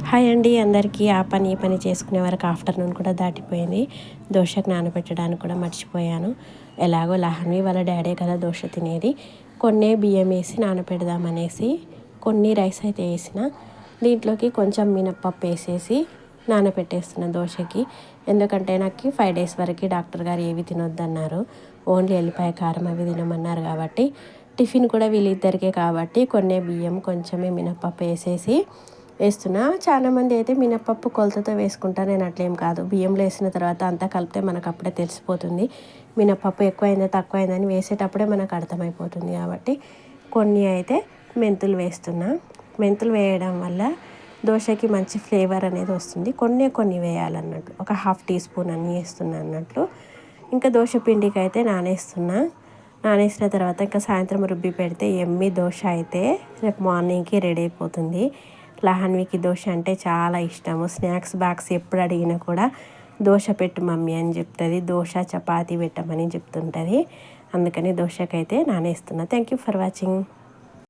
Hi అండి అందరికీ. ఆ పని ఈ పని చేసుకునే వరకు ఆఫ్టర్నూన్ కూడా దాటిపోయింది. దోశకు నానబెట్టడానికి కూడా మర్చిపోయాను. ఎలాగో లహన్వి వాళ్ళ డాడీ కదా దోశ తినేది. కొన్ని బియ్యం వేసి నానబెడదామనేసి కొన్ని రైస్ అయితే వేసిన, దీంట్లోకి కొంచెం మినప్పప్పు వేసేసి నానబెట్టేస్తున్న దోశకి. ఎందుకంటే నాకు 5 days వరకు డాక్టర్ గారు ఏవి తినొద్దన్నారు, ఓన్లీ ఎల్లిపాయ కారం అవి తినమన్నారు. కాబట్టి టిఫిన్ కూడా వీళ్ళిద్దరికే కాబట్టి కొన్ని బియ్యం కొంచెమే మినప్పప్పు వేస్తున్నా. చాలామంది అయితే మినప్పప్పు కొలతతో వేసుకుంటారు, నేను అట్లేం కాదు. బియ్యంలో వేసిన తర్వాత అంతా కలిపితే మనకు అప్పుడే తెలిసిపోతుంది మినప్పప్పు ఎక్కువైందా తక్కువైందని. వేసేటప్పుడే మనకు అర్థమైపోతుంది. కాబట్టి కొన్ని అయితే మెంతులు వేస్తున్నా. మెంతులు వేయడం వల్ల దోశకి మంచి ఫ్లేవర్ అనేది వస్తుంది. కొన్ని వేయాలన్నట్లు, ఒక 1/2 teaspoon అన్నీ వేస్తున్నా అన్నట్లు. ఇంకా దోశ పిండికి అయితే నానేసిన తర్వాత ఇంకా సాయంత్రం రుబ్బి పెడితే ఎమ్మి దోశ అయితే రేపు మార్నింగ్కి రెడీ అయిపోతుంది. లహన్వికి దోశ అంటే చాలా ఇష్టము. స్నాక్స్ బాక్స్ ఎప్పుడు అడిగినా కూడా దోశ పెట్టు మమ్మీ అని చెప్తుంది. దోశ చపాతీ పెట్టమని చెప్తుంటుంది. అందుకని దోశకైతే నానేస్తున్నా. Thank you for watching.